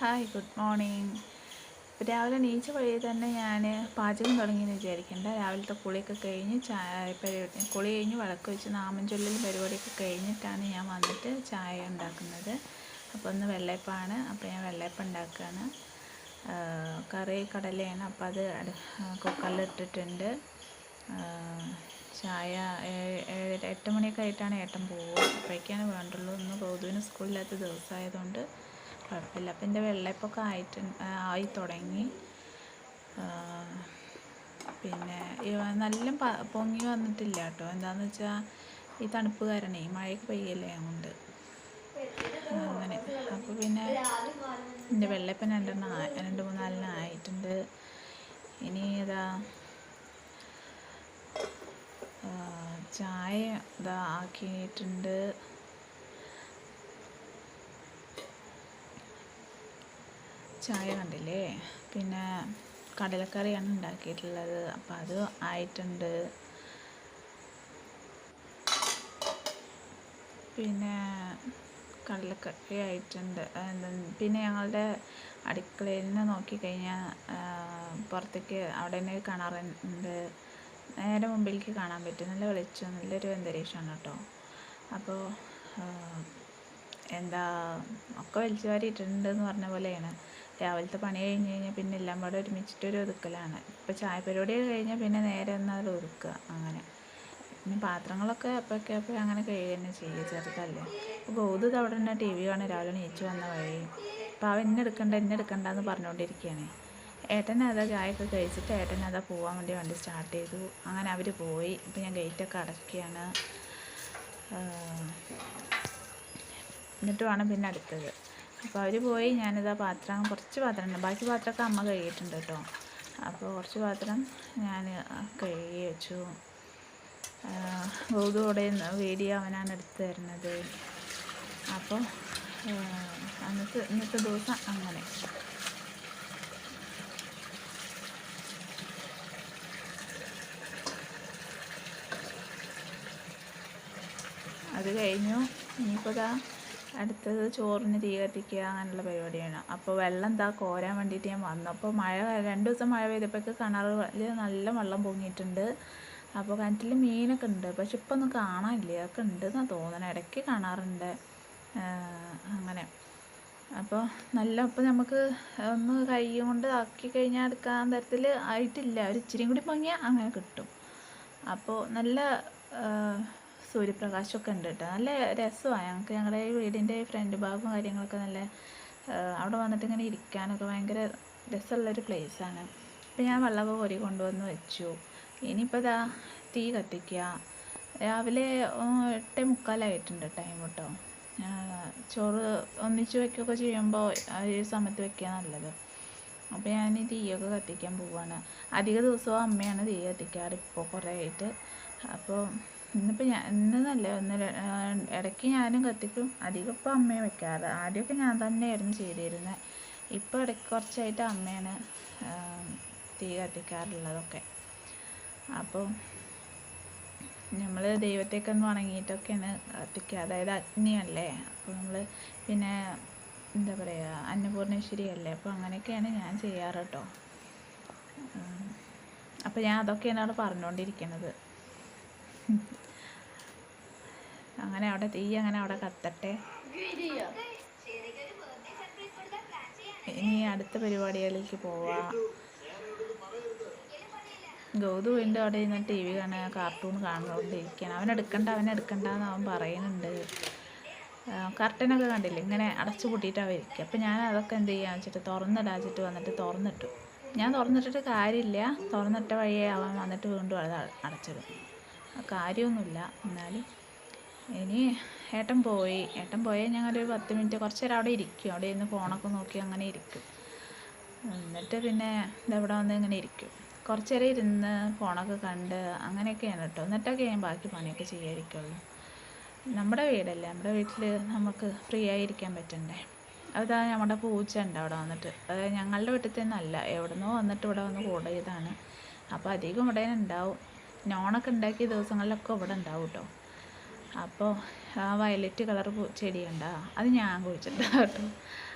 Hi, good morning. രാവിലെ എണീച്ച വഴി തന്നെ ഞാൻ പാചകം തുടങ്ങിയെന്ന് വിചാരിക്കേണ്ട. രാവിലത്തെ കുളിയൊക്കെ കഴിഞ്ഞ് കുളി കഴിഞ്ഞ് വിളക്ക് വെച്ച് നാമം ചൊല്ലൽ പരിപാടിയൊക്കെ കഴിഞ്ഞിട്ടാണ് ഞാൻ വന്നിട്ട് ചായ ഉണ്ടാക്കുന്നത്. അപ്പോൾ ഒന്ന് വെള്ളയപ്പമാണ്. അപ്പോൾ ഞാൻ വെള്ളയപ്പം ഉണ്ടാക്കുകയാണ്. കറി കടലയാണ്. അപ്പോൾ അത് കുക്കറിലിട്ടിട്ടുണ്ട്. ചായ 8 മണിയൊക്കെ ആയിട്ടാണ് ഏട്ടൻ പോവുക. അപ്പോഴേക്കാണ് വേണ്ടുള്ളൂ. ഇന്ന് ഗൗതുവിന് സ്കൂളില്ലാത്ത ദിവസമായതുകൊണ്ട് കുഴപ്പമില്ല. അപ്പം എൻ്റെ വെള്ളയപ്പമൊക്കെ ആയി തുടങ്ങി. പിന്നെ നല്ല പൊങ്ങി വന്നിട്ടില്ല കേട്ടോ. എന്താണെന്ന് വെച്ചാൽ ഈ തണുപ്പ് കാരണേ മഴയൊക്കെ പെയ്യല്ലേ അതുകൊണ്ട് അങ്ങനെ. അപ്പോൾ പിന്നെ എൻ്റെ വെള്ളയപ്പം 2-3 ആയിട്ടുണ്ട്. ഇനി ഇതാ ചായ ഇതാ ആക്കിയിട്ടുണ്ട്. ചായ കണ്ടില്ലേ. പിന്നെ കടലക്കറിയാണ് ഉണ്ടാക്കിയിട്ടുള്ളത്. അപ്പോൾ അത് ആയിട്ടുണ്ട്. പിന്നെ കടലക്കറി ആയിട്ടുണ്ട്. പിന്നെ ഞങ്ങളുടെ അടുക്കളയിൽ നിന്ന് നോക്കിക്കഴിഞ്ഞാൽ പുറത്തേക്ക് അവിടെ തന്നെ കിണറുണ്ട്. നേരെ മുമ്പിലേക്ക് കാണാൻ പറ്റും. നല്ല വെളിച്ചം, നല്ലൊരു അന്തരീക്ഷമാണ് കേട്ടോ. അപ്പോൾ ഒക്കെ വലിച്ചു വാരിയിട്ടുണ്ടെന്ന് പറഞ്ഞ പോലെയാണ്. രാവിലത്തെ പണി കഴിഞ്ഞ് കഴിഞ്ഞാൽ പിന്നെ എല്ലാം കൂടെ ഒരുമിച്ചിട്ടൊരു ഒതുക്കലാണ്. ഇപ്പോൾ ചായ പരിപാടി കഴിഞ്ഞാൽ പിന്നെ നേരെ എന്നാൽ ഒതുക്കുക അങ്ങനെ. പിന്നെ പാത്രങ്ങളൊക്കെ അപ്പോൾ അങ്ങനെ കഴുകുക തന്നെ ചെയ്യുക, ചെറുതല്ലേ. അപ്പോൾ ഗൗതു അവിടെ തന്നെ TV കാണും രാവിലെ എണീച്ച് വന്ന വഴി. അപ്പോൾ അവൻ എന്നെ എടുക്കണ്ടെന്ന് പറഞ്ഞുകൊണ്ടിരിക്കുകയാണ്. ഏട്ടനതാ ചായയൊക്കെ കഴിച്ചിട്ട് ഏട്ടനതാ പോകാൻ വേണ്ടി വണ്ടി സ്റ്റാർട്ട് ചെയ്തു. അങ്ങനെ അവർ പോയി. ഇപ്പോൾ ഞാൻ ഗേറ്റൊക്കെ അടയ്ക്കുകയാണ്. എന്നിട്ട് വേണം പിന്നെ അടുത്തത്. അപ്പോൾ അവർ പോയി. ഞാനിതാ കുറച്ച് പാത്രം, ബാക്കി പാത്രമൊക്കെ അമ്മ കഴുകിയിട്ടുണ്ട് കേട്ടോ. അപ്പോൾ കുറച്ച് പാത്രം ഞാൻ കഴുകി വെച്ചു. ഗൗതുവിടെ വീഡിയോ അവനാണ് എടുത്തു തരുന്നത്. അപ്പോൾ ഇന്നത്തെ ദിവസം അങ്ങനെ. അത് കഴിഞ്ഞു. ഇനിയിപ്പോൾ അടുത്തത് ചോറിന് തീ കത്തിക്കുക അങ്ങനെയുള്ള പരിപാടിയാണ്. അപ്പോൾ വെള്ളം കോരാൻ വേണ്ടിയിട്ട് ഞാൻ വന്നു. അപ്പോൾ 2 ദിവസം മഴ പെയ്തപ്പോഴേക്ക് കിണറിൽ നല്ല വെള്ളം പൊങ്ങിയിട്ടുണ്ട്. അപ്പോൾ കിണറ്റിൽ മീനൊക്കെ ഉണ്ട്. പക്ഷെ ഇപ്പോൾ ഒന്നും കാണാനില്ല. അതൊക്കെ ഉണ്ടെന്നാണ് തോന്നണം. ഇടയ്ക്ക് കാണാറുണ്ട് അങ്ങനെ. അപ്പോൾ ഇപ്പോൾ നമുക്ക് ഒന്ന് കൈ കൊണ്ട് ആക്കി കഴിഞ്ഞാൽ എടുക്കാൻ തരത്തിൽ ആയിട്ടില്ല. ഒരു ഇച്ചിരിയും കൂടി പൊങ്ങിയാൽ അങ്ങനെ കിട്ടും. അപ്പോൾ നല്ല സൂര്യപ്രകാശമൊക്കെ ഉണ്ട് കേട്ടോ. നല്ല രസമാണ്. ഞങ്ങളുടെ ഈ വീടിൻ്റെ ഫ്രണ്ട് ഭാഗവും കാര്യങ്ങളൊക്കെ നല്ല അവിടെ വന്നിട്ട് ഇങ്ങനെ ഇരിക്കാനൊക്കെ ഭയങ്കര രസമുള്ളൊരു പ്ലേസാണ്. അപ്പോൾ ഞാൻ വെള്ളമൊക്കെ കോരി കൊണ്ടുവന്ന് വെച്ചു. ഇനിയിപ്പോൾ തീ കത്തിക്കുക. രാവിലെ 8:45 ടൈം കേട്ടോ. ചോറ് ഒന്നിച്ച് വയ്ക്കുകയൊക്കെ ചെയ്യുമ്പോൾ ഈ സമയത്ത് വയ്ക്കുക നല്ലത്. അപ്പോൾ ഞാൻ ഈ തീയൊക്കെ കത്തിക്കാൻ പോവുകയാണ്. അധിക ദിവസവും അമ്മയാണ് തീ കത്തിക്കാറ് ഇപ്പോൾ കുറേ ആയിട്ട്. അപ്പോൾ ഇന്നല്ല ഇടയ്ക്ക് ഞാനും കത്തിക്കും. അധികം ഇപ്പോൾ അമ്മയെ വെക്കാറ്. ആദ്യമൊക്കെ ഞാൻ തന്നെയായിരുന്നു ചെയ്തിരുന്നത്. ഇപ്പോൾ ഇടയ്ക്ക് കുറച്ചായിട്ട് അമ്മയാണ് തീ കത്തിക്കാറുള്ളതൊക്കെ. അപ്പോൾ നമ്മൾ ദൈവത്തേക്ക് ഒന്ന് വണങ്ങിയിട്ടൊക്കെയാണ് കത്തിക്കുക. അതായത് അഗ്നിയല്ലേ. അപ്പോൾ നമ്മൾ പിന്നെ എന്താ പറയുക, അന്നപൂർണേശ്വരി അല്ലേ. അപ്പോൾ അങ്ങനെയൊക്കെയാണ് ഞാൻ ചെയ്യാറ് കേട്ടോ. അപ്പോൾ ഞാൻ അതൊക്കെയാണ് അവിടെ പറഞ്ഞുകൊണ്ടിരിക്കുന്നത്. അങ്ങനെ തീ അവിടെ കത്തട്ടെ. ഇനി അടുത്ത പരിപാടികളിലേക്ക് പോവാം. ഗൗതു വീണ്ടും അവിടെ ഇരുന്ന് TV കാണുക, കാർട്ടൂൺ കാണുകൊണ്ടിരിക്കുകയാണ്. അവനെടുക്കണ്ടെന്ന് അവൻ പറയുന്നുണ്ട്. കർട്ടനൊക്കെ കണ്ടില്ലേ ഇങ്ങനെ അടച്ചു പൂട്ടിയിട്ടാണ് ഇരിക്കുക. അപ്പോൾ ഞാൻ അതൊക്കെ എന്ത് ചെയ്യാന്ന് വെച്ചിട്ട് തുറന്നിടാച്ചിട്ട് വന്നിട്ട് തുറന്നിട്ടു. ഞാൻ തുറന്നിട്ടിട്ട് കാര്യമില്ല. തുറന്നിട്ട വഴിയെ അവൻ വന്നിട്ട് വീണ്ടും അത് അടച്ചിടും. കാര്യമൊന്നുമില്ല. എന്നാലും ഇനി ഏട്ടൻ പോയി ഞങ്ങളൊരു 10 മിനിറ്റ് കുറച്ച് നേരം അവിടെ ഇരിക്കും. അവിടെ ഇരുന്ന് ഫോണൊക്കെ നോക്കി അങ്ങനെ ഇരിക്കും. എന്നിട്ട് പിന്നെ ഇതെവിടെ വന്ന് ഇങ്ങനെ ഇരിക്കും. കുറച്ച് നേരം ഇരുന്ന് ഫോണൊക്കെ കണ്ട് അങ്ങനെയൊക്കെയാണ് കേട്ടോ. എന്നിട്ടൊക്കെ ഞാൻ ബാക്കി പണിയൊക്കെ ചെയ്യാതിരിക്കുള്ളൂ. നമ്മുടെ വീടല്ലേ, നമ്മുടെ വീട്ടിൽ നമുക്ക് ഫ്രീ ആയിരിക്കാൻ പറ്റണ്ടേ. അതാ നമ്മുടെ പൂച്ച ഉണ്ട് അവിടെ വന്നിട്ട്. അത് ഞങ്ങളുടെ വീട്ടിൽ തന്നെ അല്ല, എവിടുന്നോ വന്നിട്ട് ഇവിടെ വന്ന് കൂടിയതാണ്. അപ്പോൾ അധികം ഇവിടെ ഉണ്ടാവും. നോണൊക്കെ ഉണ്ടാക്കിയ ദിവസങ്ങളിലൊക്കെ ഇവിടെ ഉണ്ടാവും കേട്ടോ. അപ്പോൾ ആ വയലറ്റ് കളർ ചെടി കണ്ടോ, അത് ഞാൻ കുഴിച്ചിട്ടാണ് കേട്ടോ.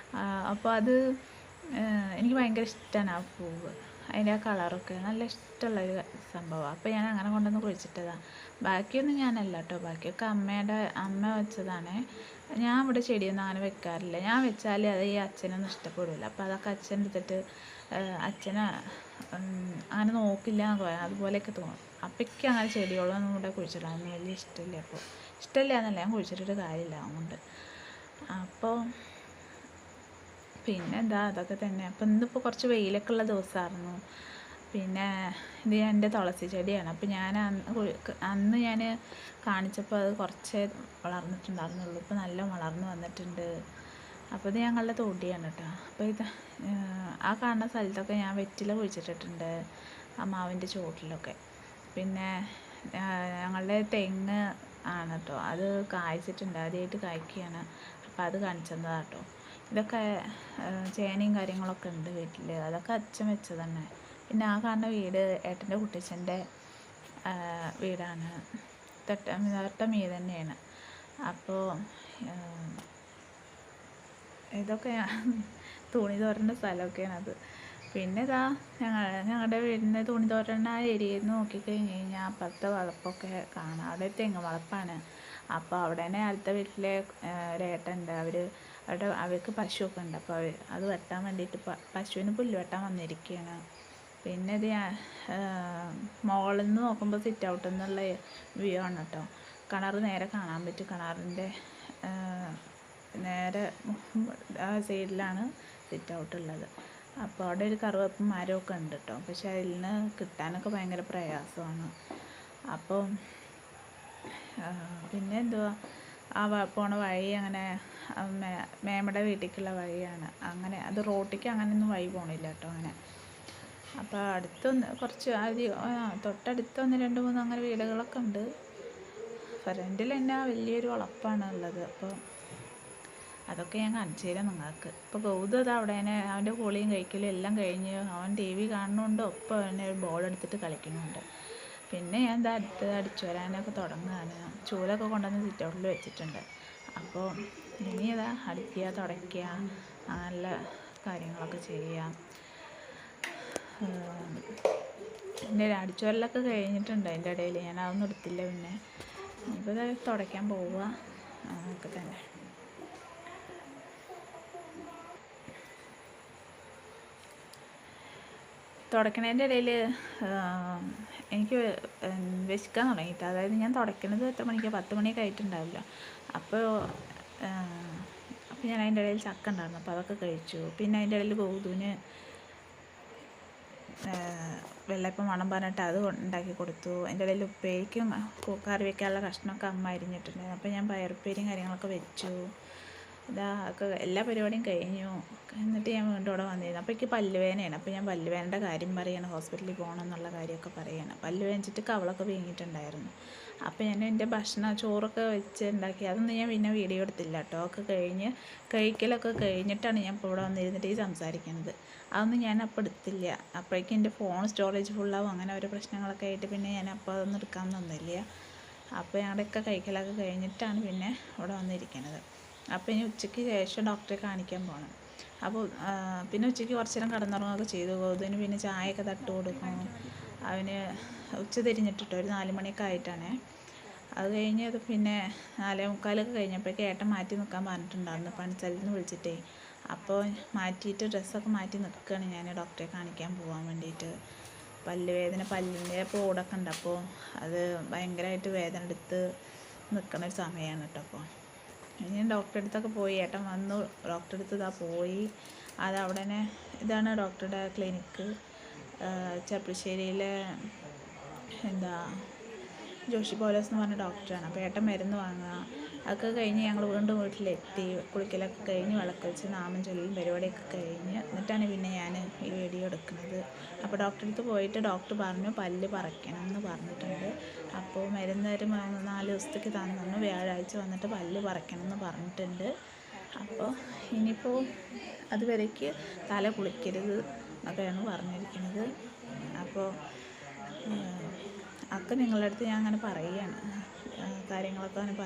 അപ്പോൾ അത് എനിക്ക് ഭയങ്കര ഇഷ്ടമാണ് ആ പൂവ്. അതിൻ്റെ ആ കളറൊക്കെ നല്ല ഇഷ്ടമുള്ളൊരു സംഭവമാണ്. അപ്പോൾ ഞാൻ അങ്ങനെ കൊണ്ടുവന്ന് കുഴിച്ചിട്ടതാണ്. ബാക്കിയൊന്നും ഞാനല്ല കേട്ടോ, ബാക്കിയൊക്കെ അമ്മ വെച്ചതാണ്. ഞാൻ ഇവിടെ ചെടിയൊന്നും അങ്ങനെ വെക്കാറില്ല. ഞാൻ വെച്ചാൽ അത് ഈ അച്ഛനൊന്നും ഇഷ്ടപ്പെടില്ല. അപ്പോൾ അതൊക്കെ അച്ഛൻ എടുത്തിട്ട് അച്ഛനെ അങ്ങനെ നോക്കില്ല എന്നൊക്കെ പറയാം, അതുപോലെയൊക്കെ തോന്നും. അപ്പയ്ക്ക് അങ്ങനെ ചെടികളൊന്നും ഇവിടെ കുഴിച്ചിടാനൊന്നും വലിയ ഇഷ്ടമില്ല. അപ്പോൾ ഇഷ്ടമില്ല എന്നല്ല, ഞാൻ കുഴിച്ചിട്ടിട്ട് കാര്യമില്ല അതുകൊണ്ട്. അപ്പോൾ പിന്നെ എന്താ, അതൊക്കെ തന്നെ. അപ്പം ഇന്നിപ്പോൾ കുറച്ച് വെയിലൊക്കെ ഉള്ള ദിവസമായിരുന്നു. പിന്നെ ഇത് എൻ്റെ തുളസി ചെടിയാണ്. അപ്പോൾ ഞാൻ അന്ന് ഞാൻ കാണിച്ചപ്പോൾ അത് കുറച്ചേ വളർന്നിട്ടുണ്ടായിരുന്നുള്ളൂ. ഇപ്പോൾ നല്ല വളർന്ന് വന്നിട്ടുണ്ട്. അപ്പോൾ ഇത് ഞങ്ങളുടെ തൊടിയാണ് കേട്ടോ. അപ്പോൾ ഇത് ആ കാണുന്ന സ്ഥലത്തൊക്കെ ഞാൻ വെറ്റില കുഴിച്ചിട്ടിട്ടുണ്ട്, ആ മാവിൻ്റെ ചുവട്ടിലൊക്കെ. പിന്നെ ഞങ്ങളുടെ തെങ്ങ് ആണ് കേട്ടോ, അത് കായ്ച്ചിട്ടുണ്ട്, ആദ്യമായിട്ട് കായ്ക്കുകയാണ്. അപ്പോൾ അത് കാണിച്ചതാണ് കേട്ടോ. ഇതൊക്കെ ചേനയും കാര്യങ്ങളൊക്കെ ഉണ്ട് വീട്ടിൽ, അതൊക്കെ അച്ഛൻ വെച്ചത് തന്നെ. പിന്നെ ആ കാണുന്ന വീട് ഏട്ടൻ്റെ കുട്ടിച്ചൻ്റെ വീടാണ്, തൊട്ട മീതെ തന്നെയാണ്. അപ്പോൾ ഇതൊക്കെ തുണി തോരേണ്ട സ്ഥലമൊക്കെയാണത്. പിന്നെ ഇതാ ഞങ്ങളുടെ വീടിൻ്റെ തുണി തോരേണ്ട ആ ഏരിയയിൽ നിന്ന് നോക്കിക്കഴിഞ്ഞ് കഴിഞ്ഞാൽ അപ്പുറത്തെ വളപ്പൊക്കെ കാണാം. അവിടെ തെങ്ങ് വളപ്പാണ്. അപ്പോൾ അവിടെ തന്നെ അടുത്ത വീട്ടിലെ ഒരേട്ടനുണ്ട്, അവർക്ക് പശുവൊക്കെ ഉണ്ട്. അപ്പോൾ അത് വെട്ടാൻ വേണ്ടിയിട്ട് പശുവിന് പുല്ല് വെട്ടാൻ വന്നിരിക്കുകയാണ്. പിന്നെ ഇത് മുകളിൽ നിന്ന് നോക്കുമ്പോൾ സിറ്റ് ഔട്ടിൽ നിന്നുള്ള വ്യൂ ആണ് കേട്ടോ. കിണർ നേരെ കാണാൻ പറ്റും. കിണറിൻ്റെ നേരെ ആ സൈഡിലാണ് സിറ്റ് ഔട്ട് ഉള്ളത്. അപ്പോൾ അവിടെ ഒരു കറുവപ്പും മരമൊക്കെ ഉണ്ട് കേട്ടോ. പക്ഷെ അതിൽ നിന്ന് കിട്ടാനൊക്കെ ഭയങ്കര പ്രയാസമാണ്. അപ്പോൾ പിന്നെ എന്തുവാ, ആ പോണ വഴി അങ്ങനെ മേമയുടെ വീട്ടിലേക്കുള്ള വഴിയാണ്. അങ്ങനെ അത് റോട്ടിലേക്ക് അങ്ങനെയൊന്നും വഴി പോകണില്ല കേട്ടോ അങ്ങനെ. അപ്പോൾ അടുത്തൊന്ന് കുറച്ച് തൊട്ടടുത്ത് 1, 2, 3 അങ്ങനെ വീടുകളൊക്കെ ഉണ്ട്. ഫ്രണ്ടിൽ തന്നെ വലിയൊരു വളപ്പാണ് ഉള്ളത്. അപ്പോൾ അതൊക്കെ ഞാൻ കാണിച്ചു തരാം നിങ്ങൾക്ക്. ഇപ്പോൾ ഗൗതം അത് അവിടെ തന്നെ അവൻ്റെ കുളിയും കഴിക്കലും എല്ലാം കഴിഞ്ഞ് അവൻ TV കാണുന്നുണ്ട്, ഒപ്പം അവനെ ഒരു ബോൾ എടുത്തിട്ട് കളിക്കുന്നുണ്ട്. പിന്നെ ഞാൻ എന്താ അടിച്ചു വരാനൊക്കെ തുടങ്ങുകയാണ്. ചൂലൊക്കെ കൊണ്ടുവന്ന് സിറ്റ് ഔട്ടിൽ വെച്ചിട്ടുണ്ട്. അപ്പോൾ ഇനി ഇതാ അടിക്കുക, തുടയ്ക്കുക, നല്ല കാര്യങ്ങളൊക്കെ ചെയ്യാം. എൻ്റെ അടിച്ചു വരലൊക്കെ കഴിഞ്ഞിട്ടുണ്ട്. അതിൻ്റെ ഇടയിൽ ഞാൻ അതൊന്നും എടുത്തില്ല. പിന്നെ ഇപ്പോൾ ഇതാ തുടയ്ക്കാൻ പോവുക ഒക്കെ തന്നെ. തുടയ്ക്കണതിൻ്റെ ഇടയിൽ എനിക്ക് വിശക്കാൻ തുടങ്ങിയിട്ട്, അതായത് ഞാൻ തുടയ്ക്കുന്നത് എത്ര മണിക്കാണ്, 10 മണിയൊക്കെ ആയിട്ടുണ്ടാവില്ല. അപ്പോൾ ഞാൻ അതിൻ്റെ ഇടയിൽ ചക്ക ഉണ്ടായിരുന്നു, അപ്പോൾ അതൊക്കെ കഴിച്ചു. പിന്നെ അതിൻ്റെ ഇടയിൽ ഗൗതുവിന് വെള്ളയപ്പം വേണം പറഞ്ഞിട്ട് അത് ഉണ്ടാക്കി കൊടുത്തു. അതിൻ്റെ ഇടയിൽ ഉപ്പേരിക്കും കറി വയ്ക്കാനുള്ള കഷ്ണമൊക്കെ അമ്മ അരിഞ്ഞിട്ടുണ്ട്. അപ്പോൾ ഞാൻ പയറുപ്പേരിയും കാര്യങ്ങളൊക്കെ വെച്ചു. ഒക്കെ എല്ലാ പരിപാടിയും കഴിഞ്ഞു. എന്നിട്ട് ഞാൻ വീണ്ടും ഇവിടെ വന്നിരുന്നു. അപ്പോൾ എനിക്ക് പല്ലുവേദനയാണ്. അപ്പോൾ ഞാൻ പല്ലുവേദനയുടെ കാര്യം പറയുകയാണ്, ഹോസ്പിറ്റലിൽ പോകണം എന്നുള്ള കാര്യമൊക്കെ പറയുകയാണ്. പല്ല് വേദനിച്ചിട്ട് കവളൊക്കെ വീങ്ങിയിട്ടുണ്ടായിരുന്നു. അപ്പോൾ ഞാൻ എൻ്റെ ചോറൊക്കെ വെച്ച് ഉണ്ടാക്കി, അതൊന്നും ഞാൻ പിന്നെ വീഡിയോ എടുത്തില്ല കേട്ടോ. ഒക്കെ കഴിഞ്ഞ് കഴിക്കലൊക്കെ കഴിഞ്ഞിട്ടാണ് ഞാൻ ഇപ്പോൾ ഇവിടെ വന്നിരുന്നിട്ട് ഈ സംസാരിക്കുന്നത്. അതൊന്നും ഞാൻ അപ്പോൾ എടുത്തില്ല. അപ്പോഴേക്കും എൻ്റെ ഫോൺ സ്റ്റോറേജ് ഫുള്ളാവും, അങ്ങനെ ഓരോ പ്രശ്നങ്ങളൊക്കെ ആയിട്ട് പിന്നെ ഞാൻ അപ്പോൾ അതൊന്നും എടുക്കാൻ തന്നില്ല. അപ്പോൾ ഞങ്ങളുടെയൊക്കെ കഴിക്കലൊക്കെ കഴിഞ്ഞിട്ടാണ് പിന്നെ ഇവിടെ വന്നിരിക്കുന്നത്. അപ്പോൾ ഇനി ഉച്ചയ്ക്ക് ശേഷം ഡോക്ടറെ കാണിക്കാൻ പോകണം. അപ്പോൾ പിന്നെ ഉച്ചയ്ക്ക് കുറച്ച് നേരം കിടന്നുറങ്ങുകയൊക്കെ ചെയ്തു. ഗൗതമിന് പിന്നെ ചായയൊക്കെ തട്ട് കൊടുക്കും. അവന് ഉച്ച തിരിഞ്ഞിട്ടിട്ടോ ഒരു 4 മണിയൊക്കെ ആയിട്ടാണ്. അത് കഴിഞ്ഞ് അത് പിന്നെ 4:45 കഴിഞ്ഞപ്പോഴേക്കും ഏട്ടൻ മാറ്റി നിൽക്കാൻ പറഞ്ഞിട്ടുണ്ടായിരുന്നു, പണിസ്ഥലത്ത് നിന്ന് വിളിച്ചിട്ടേ. അപ്പോൾ മാറ്റിയിട്ട് ഡ്രസ്സൊക്കെ മാറ്റി നിൽക്കുകയാണ് ഞാൻ ഡോക്ടറെ കാണിക്കാൻ പോകാൻ വേണ്ടിയിട്ട്. പല്ലുവേദന, പല്ലിൻ്റെ പോടൊക്കെ ഉണ്ട്. അപ്പോൾ അത് ഭയങ്കരമായിട്ട് വേദന എടുത്ത് നിൽക്കണ ഒരു സമയമാണ് കേട്ടോ. അപ്പോൾ ഞാൻ ഡോക്ടറെ അടുത്തൊക്കെ പോയി. ഏട്ടൻ വന്നു, ഡോക്ടറെ അടുത്ത് ഇതാ പോയി. അത് അവിടെ തന്നെ ഇതാണ് ഡോക്ടറുടെ ക്ലിനിക്ക്, ചെർപ്പുളശ്ശേരിയിലെ ജോഷി പൗലോസ് എന്ന് പറഞ്ഞ ഡോക്ടറാണ്. അപ്പോൾ ഏട്ടൻ മരുന്ന് വാങ്ങുക, അതൊക്കെ കഴിഞ്ഞ് ഞങ്ങൾ വീണ്ടും വീട്ടിലെത്തി. കുളിക്കലൊക്കെ കഴിഞ്ഞ് വിളക്ക് വെച്ച് നാമം ചൊല്ലും പരിപാടിയൊക്കെ കഴിഞ്ഞ് എന്നിട്ടാണ് പിന്നെ ഞാൻ ഈ വീഡിയോ എടുക്കുന്നത്. അപ്പോൾ ഡോക്ടറെ അടുത്ത് പോയിട്ട് ഡോക്ടർ പറഞ്ഞു പല്ല് പറിക്കണം എന്ന് പറഞ്ഞിട്ടുണ്ട്. അപ്പോൾ മരുന്ന് ഒരു 4 ദിവസത്തേക്ക് തന്നു. വ്യാഴാഴ്ച വന്നിട്ട് പല്ല് പറിക്കണം എന്ന് പറഞ്ഞിട്ടുണ്ട്. അപ്പോൾ ഇനിയിപ്പോൾ അതുവരേക്ക് തല കുളിക്കരുത് എന്നൊക്കെയാണ് പറഞ്ഞിരിക്കുന്നത്. അപ്പോൾ ഒക്കെ നിങ്ങളുടെ അടുത്ത് ഞാൻ അങ്ങനെ പറയുകയാണ്, കാര്യങ്ങളൊക്കെ അങ്ങനെ